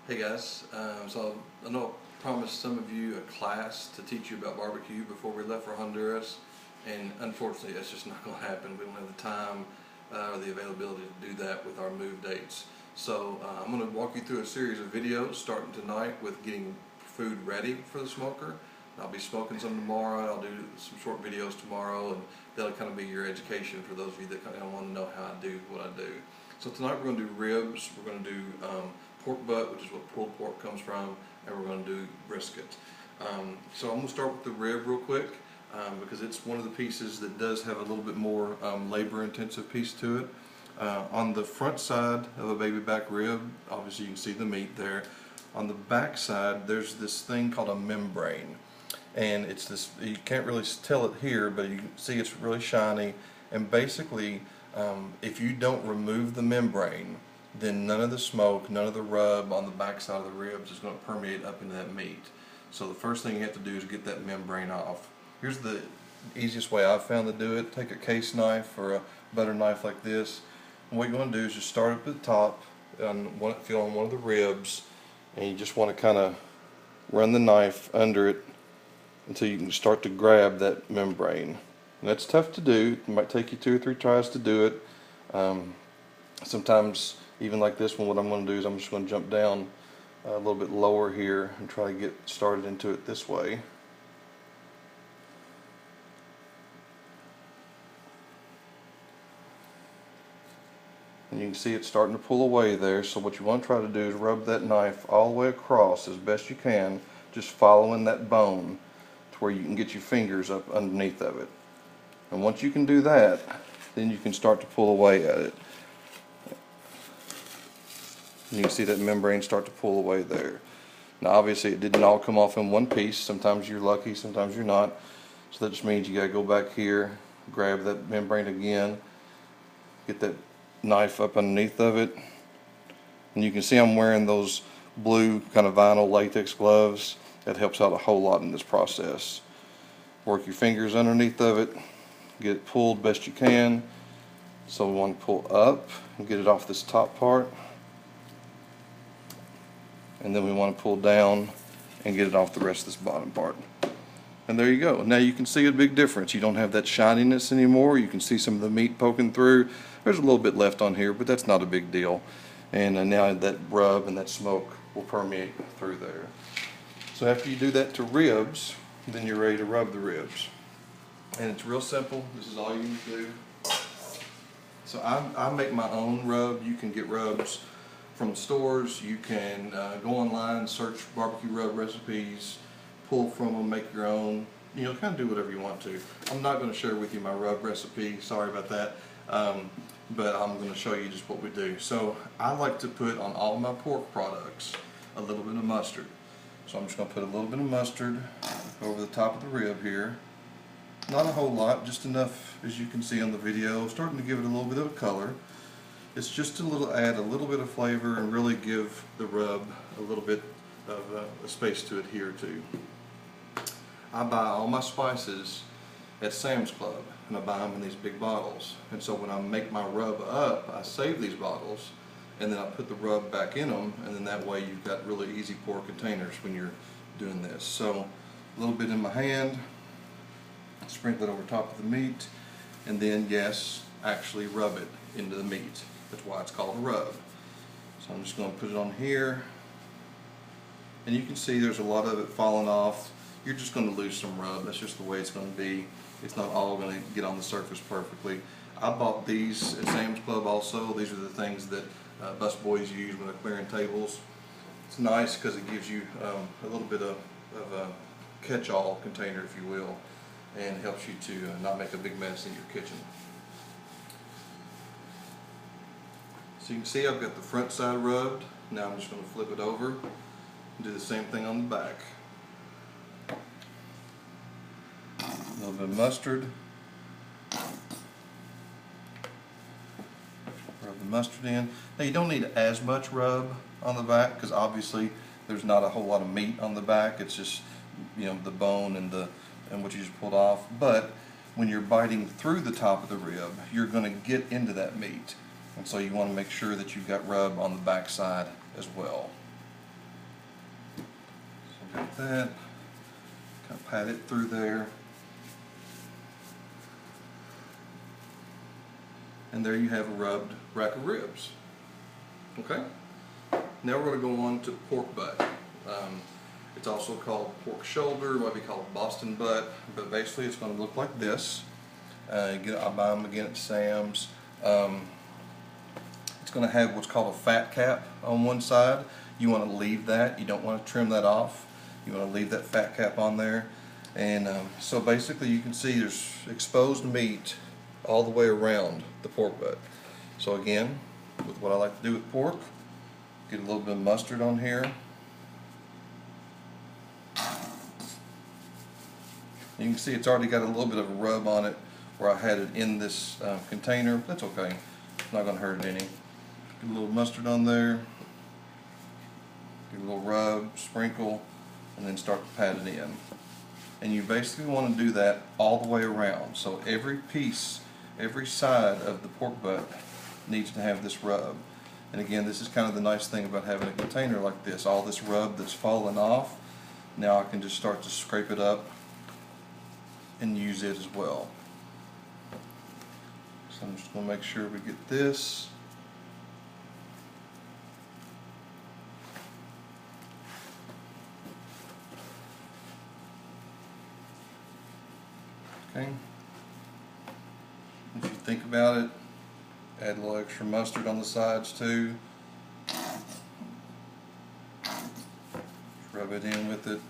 Hey guys, so I know I promised some of you a class to teach you about barbecue before we left for Honduras, and unfortunately that's just not going to happen. We don't have the time or the availability to do that with our move dates. So I'm going to walk you through a series of videos starting tonight with getting food ready for the smoker. I'll be smoking some tomorrow. I'll do some short videos tomorrow, and that'll kind of be your education for those of you that kind of want to know how I do what I do. So tonight we're going to do ribs, we're going to do pork butt, which is what pulled pork comes from, and we're going to do brisket. So I'm going to start with the rib real quick because it's one of the pieces that does have a little bit more labor intensive piece to it. On the front side of a baby back rib, obviously you can see the meat there. On the back side there's this thing called a membrane, and it's this, you can't really tell it here, but you can see it's really shiny, and basically if you don't remove the membrane, then none of the smoke, none of the rub on the back side of the ribs is going to permeate up into that meat. So the first thing you have to do is get that membrane off. Here's the easiest way I've found to do it. Take a case knife or a butter knife like this, and what you want to do is just start up at the top and feel on one of the ribs, and you just want to kind of run the knife under it until you can start to grab that membrane. And that's tough to do. It might take you 2 or 3 tries to do it. Sometimes even like this one, what I'm going to do is I'm just going to jump down a little bit lower here and try to get started into it this way. And you can see it's starting to pull away there, so what you want to try to do is rub that knife all the way across as best you can, just following that bone to where you can get your fingers up underneath of it. And once you can do that, then you can start to pull away at it. You can see that membrane start to pull away there. Now obviously it didn't all come off in one piece. Sometimes you're lucky, sometimes you're not. So that just means you got to go back here, grab that membrane again, get that knife up underneath of it. And you can see I'm wearing those blue kind of vinyl latex gloves. That helps out a whole lot in this process. Work your fingers underneath of it, get it pulled best you can. So we want to pull up and get it off this top part, and then we want to pull down and get it off the rest of this bottom part. And there you go. Now you can see a big difference. You don't have that shininess anymore. You can see some of the meat poking through. There's a little bit left on here, but that's not a big deal. And now that rub and that smoke will permeate through there. So after you do that to ribs, then you're ready to rub the ribs. And it's real simple. This is all you need to do. So I make my own rub. You can get rubs from stores. You can go online, search barbecue rub recipes, pull from them, make your own. You know, kind of do whatever you want to. I'm not going to share with you my rub recipe. Sorry about that. But I'm going to show you just what we do. So I like to put on all my pork products a little bit of mustard. So I'm just going to put a little bit of mustard over the top of the rib here. Not a whole lot, just enough as you can see on the video, starting to give it a little bit of a color. It's just add a little bit of flavor and really give the rub a little bit of a space to adhere to. I buy all my spices at Sam's Club, and I buy them in these big bottles. And so when I make my rub up, I save these bottles, and then I put the rub back in them, and then that way you've got really easy pour containers when you're doing this. So a little bit in my hand, sprinkle it over top of the meat, and then yes, actually rub it into the meat. That's why it's called a rub. So I'm just going to put it on here, and you can see there's a lot of it falling off. You're just going to lose some rub. That's just the way it's going to be. It's not all going to get on the surface perfectly. I bought these at Sam's Club also. These are the things that bus boys use when they're clearing tables. It's nice because it gives you a little bit of a catch-all container, if you will, and helps you to not make a big mess in your kitchen. So you can see I've got the front side rubbed. Now I'm just going to flip it over and do the same thing on the back. A little bit of mustard. Rub the mustard in. Now you don't need as much rub on the back because obviously there's not a whole lot of meat on the back. It's just, you know, the bone and what you just pulled off. But when you're biting through the top of the rib, you're going to get into that meat. And so you want to make sure that you've got rub on the back side as well. got that. Kind of pat it through there. And there you have a rubbed rack of ribs. Okay? Now we're going to go on to pork butt. It's also called pork shoulder, might be called Boston butt, but basically it's going to look like this. I buy them again at Sam's. It's going to have what's called a fat cap on one side. You want to leave that. You don't want to trim that off. You want to leave that fat cap on there. And so basically you can see there's exposed meat all the way around the pork butt. So again, with what I like to do with pork, get a little bit of mustard on here. You can see it's already got a little bit of a rub on it where I had it in this container. That's okay. It's not going to hurt it any. Get a little mustard on there. Get a little rub, sprinkle, and then start to pat it in. And you basically want to do that all the way around. So every piece, every side of the pork butt needs to have this rub. And again, this is kind of the nice thing about having a container like this. All this rub that's fallen off, now I can just start to scrape it up and use it as well. So I'm just going to make sure we get this. Okay. If you think about it, add a little extra mustard on the sides too. Just rub it in with it.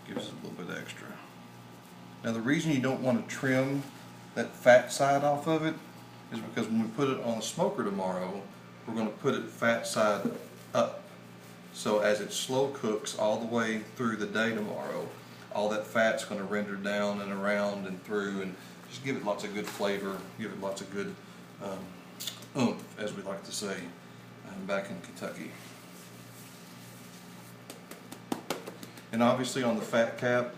Gives it a little bit extra. Now the reason you don't want to trim that fat side off of it is because when we put it on the smoker tomorrow, we're going to put it fat side up. So as it slow cooks all the way through the day tomorrow, all that fat's going to render down and around and through, and just give it lots of good flavor, give it lots of good oomph, as we like to say back in Kentucky. And obviously on the fat cap,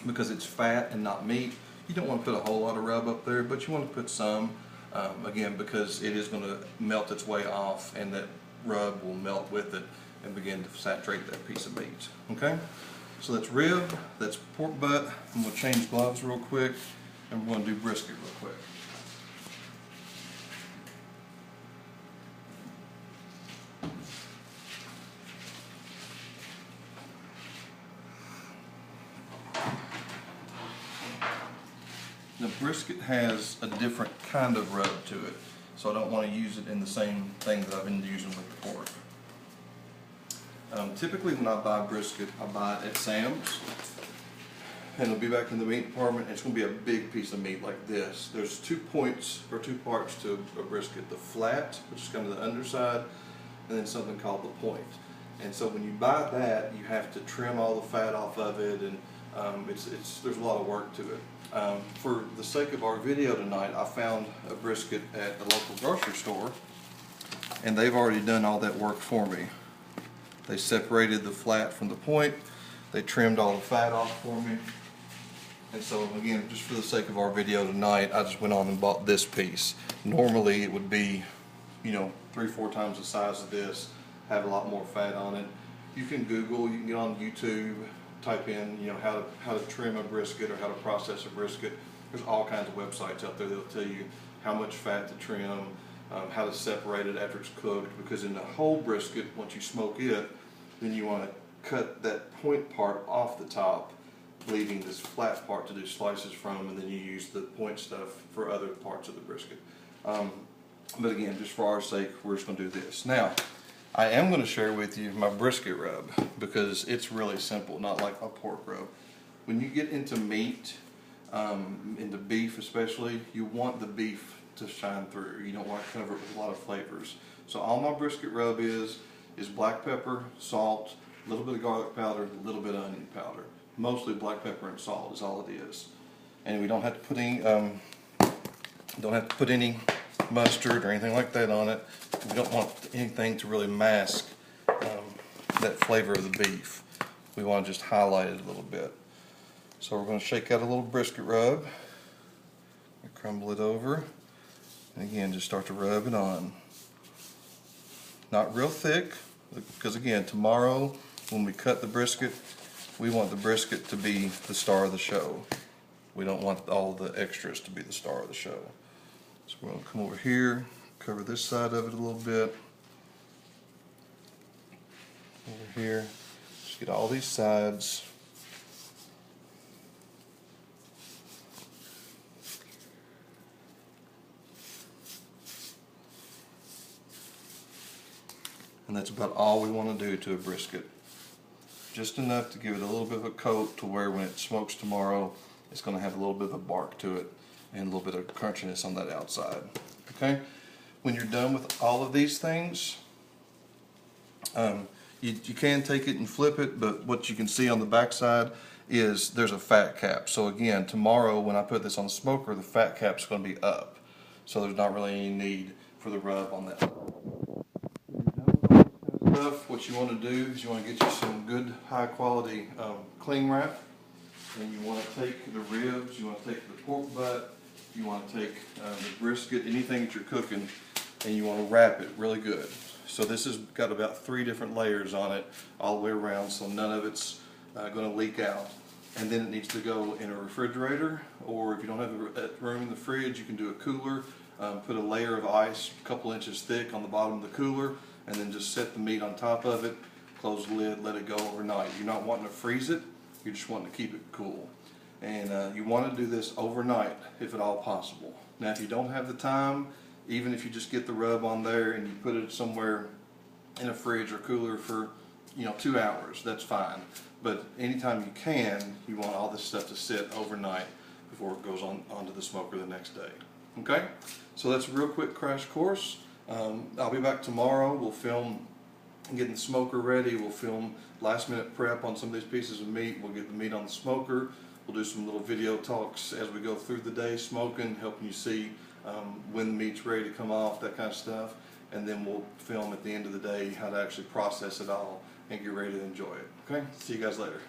because it's fat and not meat, you don't want to put a whole lot of rub up there, but you want to put some, again, because it is going to melt its way off, and that rub will melt with it and begin to saturate that piece of meat. Okay? So that's rib, that's pork butt. I'm going to change gloves real quick, and we're going to do brisket real quick. The brisket has a different kind of rub to it, so I don't want to use it in the same thing that I've been using with the pork. Typically when I buy brisket, I buy it at Sam's, and it'll be back in the meat department. It's going to be a big piece of meat like this. There's 2 points or 2 parts to a brisket: the flat, which is kind of the underside, and then something called the point. And so when you buy that, you have to trim all the fat off of it, and there's a lot of work to it. For the sake of our video tonight, I found a brisket at the local grocery store, and they've already done all that work for me. They separated the flat from the point, they trimmed all the fat off for me, and so again, just for the sake of our video tonight, I just went on and bought this piece. Normally it would be, 3-4 times the size of this, have a lot more fat on it. You can Google, you can get on YouTube, type in, how to trim a brisket or how to process a brisket. There's all kinds of websites out there that'll tell you how much fat to trim, how to separate it after it's cooked, because in the whole brisket, once you smoke it, then you want to cut that point part off the top, leaving this flat part to do slices from, and then you use the point stuff for other parts of the brisket. But again, just for our sake, we're just going to do this. Now, I am going to share with you my brisket rub, because it's really simple, not like a pork rub. When you get into meat, into beef especially, you want the beef to shine through. You don't want to cover it with a lot of flavors. So all my brisket rub is black pepper, salt, a little bit of garlic powder, a little bit of onion powder. Mostly black pepper and salt is all it is. And we don't have to put any mustard or anything like that on it. We don't want anything to really mask that flavor of the beef. We want to just highlight it a little bit. So we're going to shake out a little brisket rub, crumble it over, and again just start to rub it on. Not real thick, because again tomorrow when we cut the brisket, we want the brisket to be the star of the show. We don't want all the extras to be the star of the show. So we're going to come over here, cover this side of it a little bit. Over here, just get all these sides. And that's about all we want to do to a brisket. Just enough to give it a little bit of a coat to where when it smokes tomorrow, it's going to have a little bit of a bark to it and a little bit of crunchiness on that outside. Okay? When you're done with all of these things, you can take it and flip it, but what you can see on the back side is there's a fat cap. So again, tomorrow when I put this on the smoker, the fat cap's going to be up. So there's not really any need for the rub on that. Stuff, what you want to do is you want to get you some good high quality cling wrap, and you want to take the ribs, you want to take the pork butt, you want to take the brisket, anything that you're cooking, and you want to wrap it really good. So this has got about 3 different layers on it all the way around, so none of it's going to leak out. And then it needs to go in a refrigerator, or if you don't have room in the fridge, you can do a cooler. Put a layer of ice a couple inches thick on the bottom of the cooler, and then just set the meat on top of it, close the lid, let it go overnight. You're not wanting to freeze it, you're just wanting to keep it cool. And you want to do this overnight if at all possible. Now if you don't have the time, even if you just get the rub on there and you put it somewhere in a fridge or cooler for 2 hours, that's fine. But anytime you can, you want all this stuff to sit overnight before it goes onto the smoker the next day. Okay? So that's a real quick crash course. I'll be back tomorrow. We'll film getting the smoker ready. We'll film last minute prep on some of these pieces of meat. We'll get the meat on the smoker. We'll do some little video talks as we go through the day smoking, helping you see when the meat's ready to come off, that kind of stuff. And then we'll film at the end of the day how to actually process it all and get ready to enjoy it. Okay? See you guys later.